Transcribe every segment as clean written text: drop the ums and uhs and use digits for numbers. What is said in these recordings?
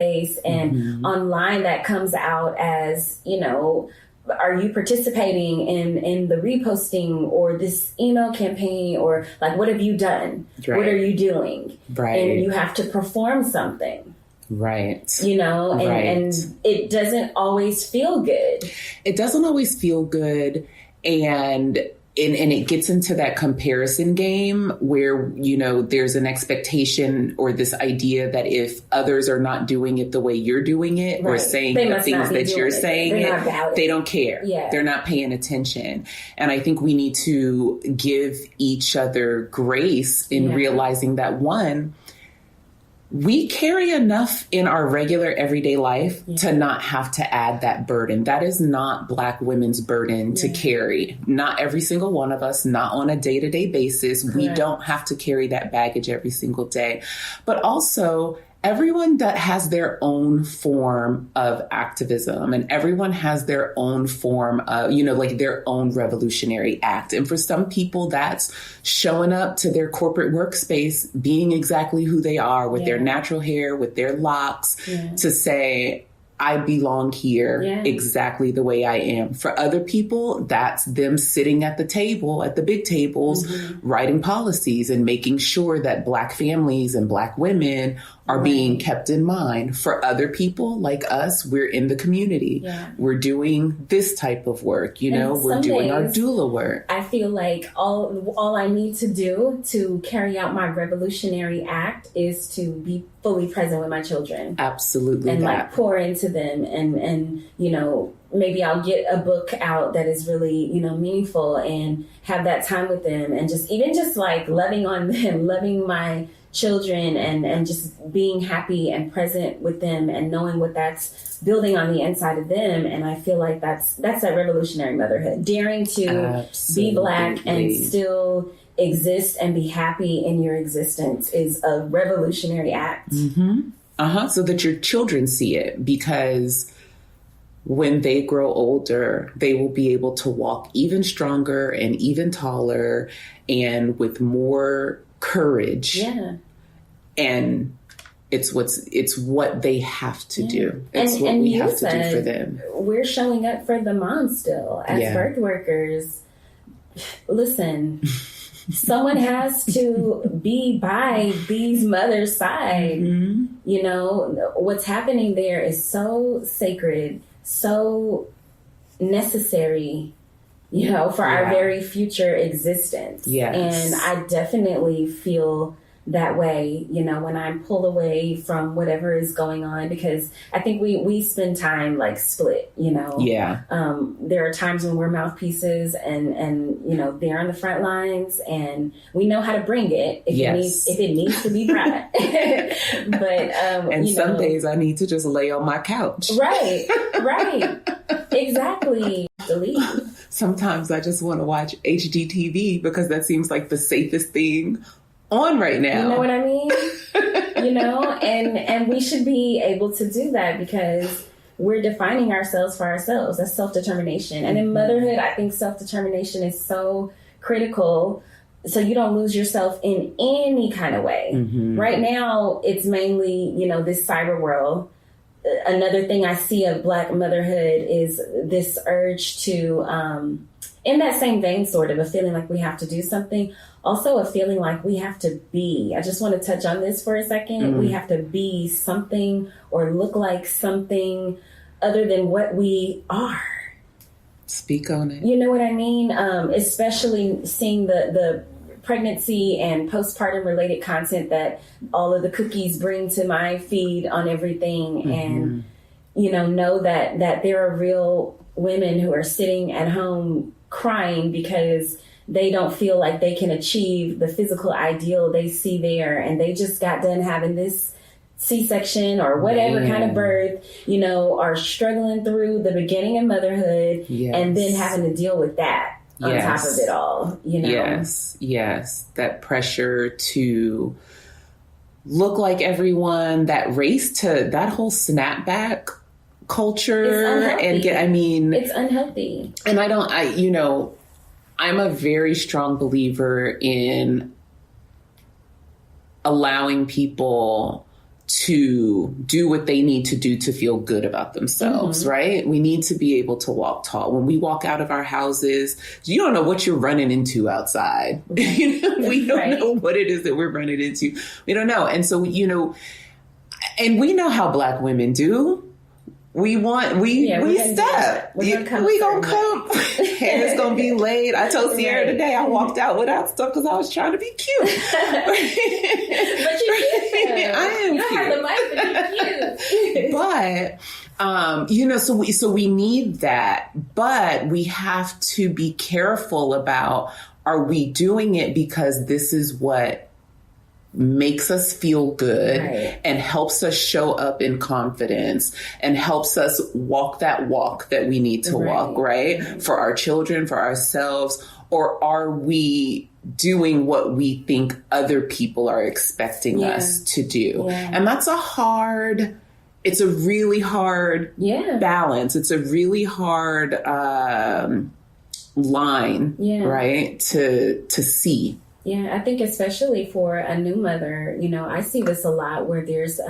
and online that comes out as, are you participating in the reposting or this email campaign, or like, what have you done? Right. What are you doing? Right. And you have to perform something. Right. And it doesn't always feel good. It doesn't always feel good. And it gets into that comparison game where, there's an expectation or this idea that if others are not doing it the way you're doing it, or saying the things that you're saying, they don't care. Yeah. They're not paying attention. And I think we need to give each other grace in realizing that, one, we carry enough in our regular everyday life to not have to add that burden. That is not Black women's burden to carry. Not every single one of us, not on a day-to-day basis. Correct. We don't have to carry that baggage every single day. But also, everyone that has their own form of activism, and everyone has their own form of, their own revolutionary act. And for some people, that's showing up to their corporate workspace, being exactly who they are with their natural hair, with their locks, to say, I belong here exactly the way I am. For other people, that's them sitting at the table, at the big tables, writing policies and making sure that Black families and Black women are being kept in mind. For other people like us, we're in the community. Yeah. We're doing this type of work. We're doing our doula work. I feel like all I need to do to carry out my revolutionary act is to be fully present with my children. Absolutely. And pour into them and maybe I'll get a book out that is really, meaningful, and have that time with them, and just loving on them, loving my children, and just being happy and present with them, and knowing what that's building on the inside of them. And I feel like that's that revolutionary motherhood, daring to be Black and still exist and be happy in your existence is a revolutionary act. So that your children see it, because when they grow older, they will be able to walk even stronger and even taller and with more courage. Yeah. And it's what they have to do. It's what we have to do for them. We're showing up for the moms still as birth workers. Listen, someone has to be by these mothers' side. What's happening there is so sacred, so necessary, for our very future existence. Yes. And I definitely feel that way, when I'm pulled away from whatever is going on, because I think we spend time split, Yeah. There are times when we're mouthpieces and they're on the front lines, and we know how to bring it if it needs to be brought. But some days I need to just lay on my couch. Right. Exactly. Sometimes I just want to watch HGTV because that seems like the safest thing on right now. You know what I mean? And we should be able to do that because we're defining ourselves for ourselves. That's self-determination. And in motherhood, I think self-determination is so critical, so you don't lose yourself in any kind of way. Right now, it's mainly, this cyber world. Another thing I see of Black motherhood is this urge to, in that same vein, sort of a feeling like we have to do something, also a feeling like we have to be. I just want to touch on this for a second. We have to be something or look like something other than what we are. Speak on it. You know what I mean? Especially seeing the pregnancy and postpartum related content that all of the cookies bring to my feed on everything. And, know that there are real women who are sitting at home crying because they don't feel like they can achieve the physical ideal they see there. And they just got done having this C-section or whatever kind of birth, are struggling through the beginning of motherhood and then having to deal with that on top of it all, Yes. That pressure to look like everyone, that race to that whole snapback culture. And it's unhealthy. And I'm a very strong believer in allowing people to do what they need to do to feel good about themselves, right? We need to be able to walk tall. When we walk out of our houses, you don't know what you're running into outside. We don't know what it is that we're running into. We don't know. And so, and we know how Black women do. We step. We gonna come. Hair's gonna be laid. I told Sierra today I walked out without stuff because I was trying to be cute. But you're cute. I am cute. You have the mic, but you're cute. So we need that, but we have to be careful about, are we doing it because this is what makes us feel good and helps us show up in confidence and helps us walk that walk that we need to walk, right? For our children, for ourselves, or are we doing what we think other people are expecting us to do? Yeah. And that's it's a really hard balance. It's a really hard line, right? To see. Yeah, I think especially for a new mother, I see this a lot where there's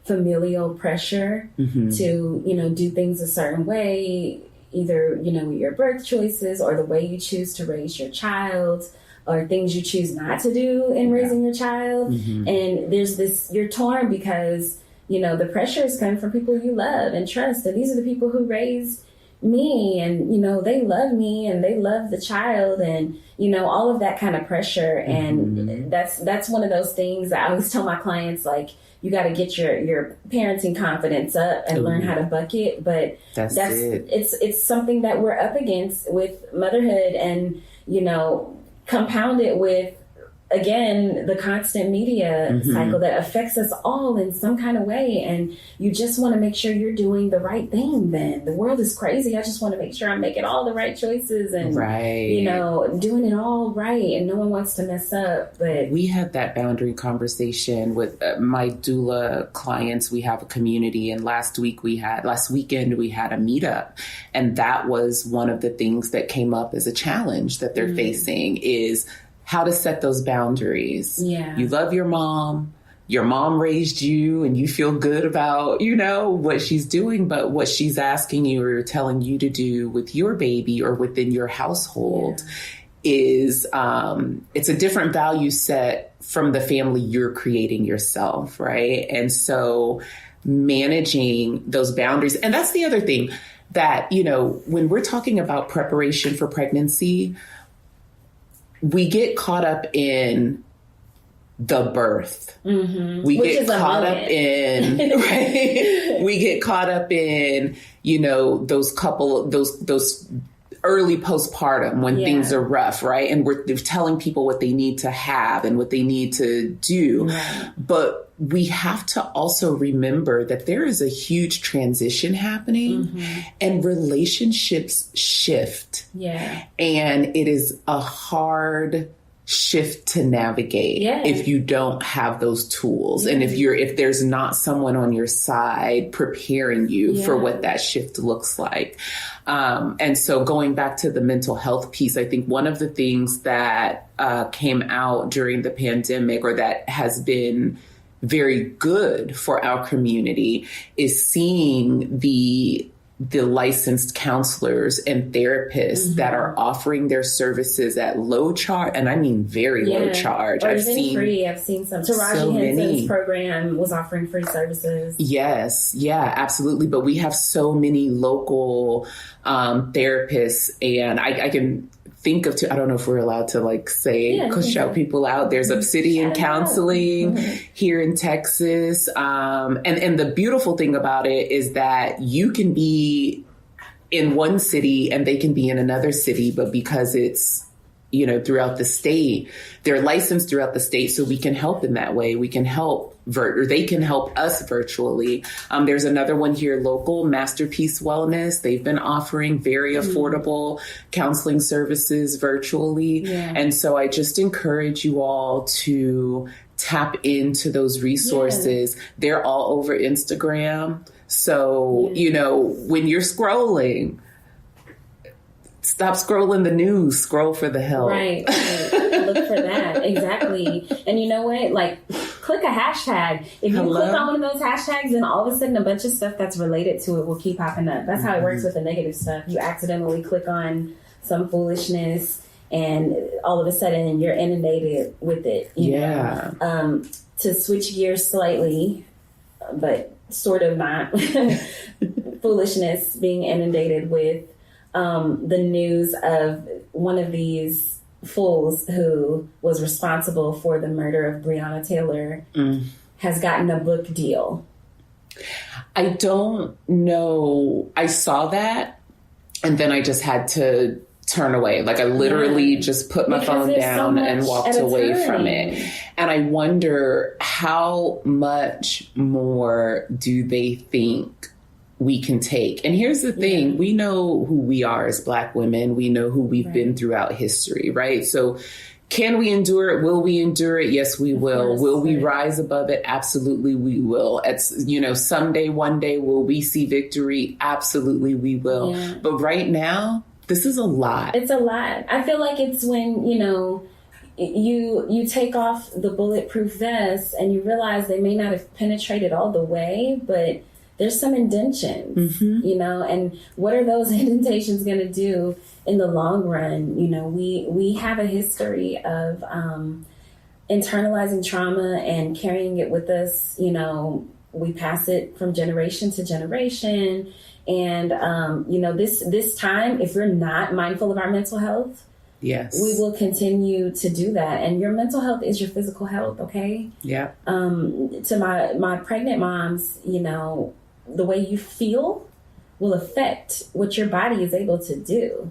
familial pressure to, do things a certain way, either, with your birth choices or the way you choose to raise your child or things you choose not to do in raising your child. And there's this, you're torn because, the pressure is coming from people you love and trust. And these are the people who raised me and, they love me and they love the child and, all of that kind of pressure. And that's one of those things that I always tell my clients, like, you got to get your parenting confidence up and learn how to bucket. But it's something that we're up against with motherhood and, compounded with, again, the constant media cycle that affects us all in some kind of way. And you just want to make sure you're doing the right thing then. The world is crazy. I just want to make sure I'm making all the right choices and, doing it all right. And no one wants to mess up. But we had that boundary conversation with my doula clients. We have a community. And last weekend we had a meetup. And that was one of the things that came up as a challenge that they're facing is how to set those boundaries. Yeah. You love your mom raised you and you feel good about, what she's doing, but what she's asking you or telling you to do with your baby or within your household is, it's a different value set from the family you're creating yourself. Right. And so managing those boundaries. And that's the other thing that, when we're talking about preparation for pregnancy, we get caught up in the birth. We get caught up in, we get caught up in, those early postpartum when things are rough, right? And we're telling people what they need to have and what they need to do. Right. But we have to also remember that there is a huge transition happening and relationships shift. Yeah. And it is a hard shift to navigate if you don't have those tools and if there's not someone on your side preparing you for what that shift looks like. And so going back to the mental health piece, I think one of the things that came out during the pandemic or that has been very good for our community is seeing the licensed counselors and therapists that are offering their services at low charge, and I mean very low charge. Or even free. I've seen some. Taraji Henson's program was offering free services. Yes, yeah, absolutely. But we have so many local therapists, and I can think of I don't know if we're allowed to shout people out. There's Obsidian Counseling here in Texas. And the beautiful thing about it is that you can be in one city and they can be in another city, but because it's, throughout the state, they're licensed throughout the state. So we can help in that way. We can help or they can help us virtually. There's another one here local, Masterpiece Wellness. They've been offering very affordable counseling services virtually. Yeah. And so I just encourage you all to tap into those resources. Yeah. They're all over Instagram. So, when you're scrolling, stop scrolling the news, scroll for the help. Right. Look for that. Exactly. And you know what? click a hashtag. If you click on one of those hashtags, then all of a sudden a bunch of stuff that's related to it will keep popping up. That's how it works with the negative stuff. You accidentally click on some foolishness and all of a sudden you're inundated with it. You know? To switch gears slightly, but sort of not foolishness, being inundated with the news of one of these fools who was responsible for the murder of Breonna Taylor has gotten a book deal. I don't know. I saw that and then I just had to turn away. Like I literally just put my phone down and walked away from it. And I wonder how much more do they think we can take? And here's the thing. We know who we are as Black women. We know who we've been throughout history, right? So can we endure it? Will we endure it? Yes, we will. Will we rise above it? Absolutely, we will. It's, you know, someday, one day, will we see victory? Absolutely, we will. Yeah. But right now, this is a lot. It's a lot. I feel like it's when, you know, you take off the bulletproof vest and you realize they may not have penetrated all the way, but there's some indentions, you know, and what are those indentations going to do in the long run? You know, we have a history of internalizing trauma and carrying it with us. You know, we pass it from generation to generation. And, you know, this time, if we're not mindful of our mental health, yes, we will continue to do that. And your mental health is your physical health. Okay. Yeah. To my pregnant moms, you know, the way you feel will affect what your body is able to do,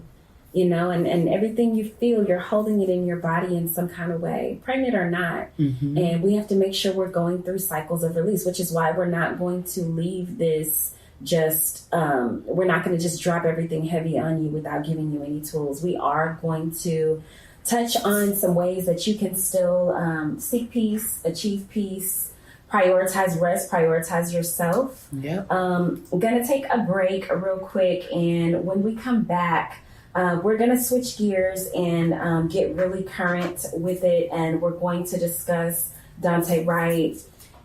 you know, and everything you feel, you're holding it in your body in some kind of way, pregnant or not. And we have to make sure we're going through cycles of release, which is why we're not going to leave this just, we're not going to just drop everything heavy on you without giving you any tools. We are going to touch on some ways that you can still seek peace, achieve peace, prioritize rest, prioritize yourself. Yep. We're going to take a break real quick. And when we come back, we're going to switch gears and get really current with it. And we're going to discuss Daunte Wright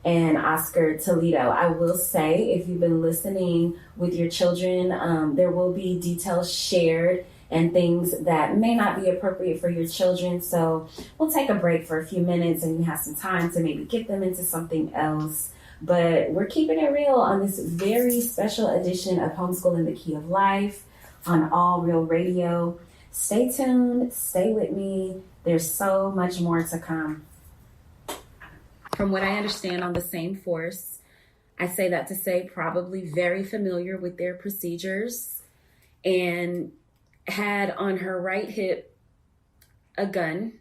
and Oscar Toledo. I will say, if you've been listening with your children, there will be details shared and things that may not be appropriate for your children. So we'll take a break for a few minutes and you have some time to maybe get them into something else. But we're keeping it real on this very special edition of Homeschool the Key of Life on All Real Radio. Stay tuned, stay with me. There's so much more to come. From what I understand on the same force, I say that to say probably very familiar with their procedures, and had on her right hip a gun,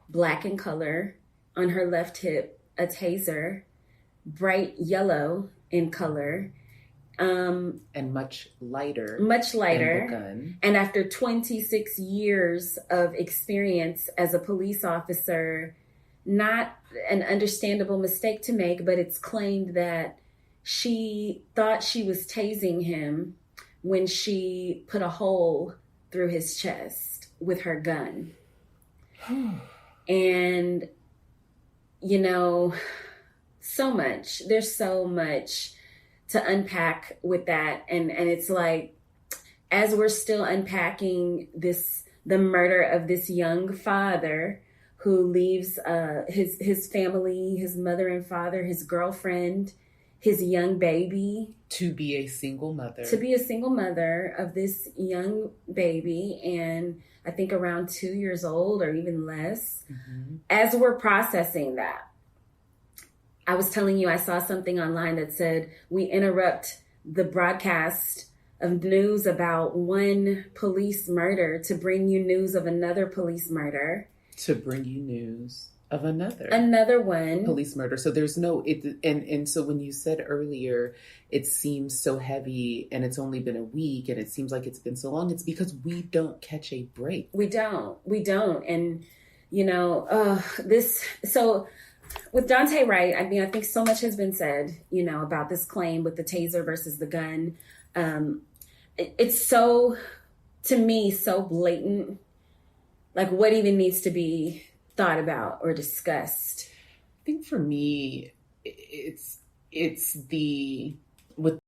black in color, on her left hip a taser, bright yellow in color, and much lighter than the gun. And after 26 years of experience as a police officer, not an understandable mistake to make, but it's claimed that she thought she was tasing him when she put a hole through his chest with her gun. And, you know, so much. There's so much to unpack with that. And it's like, as we're still unpacking the murder of this young father who leaves his family, his mother and father, his girlfriend, his young baby. To be a single mother of this young baby, and I think around 2 years old or even less. As we're processing that, I was telling you I saw something online that said we interrupt the broadcast of news about one police murder to bring you news of another police murder. To bring you news of another one police murder. So there's no and so when you said earlier it seems so heavy and it's only been a week and it seems like it's been so long, it's because we don't catch a break. We don't. And you know, so with Daunte Wright, I mean, I think so much has been said, you know, about this claim with the taser versus the gun. It's so, to me, so blatant. Like, what even needs to be thought about or discussed? I think for me, it's the with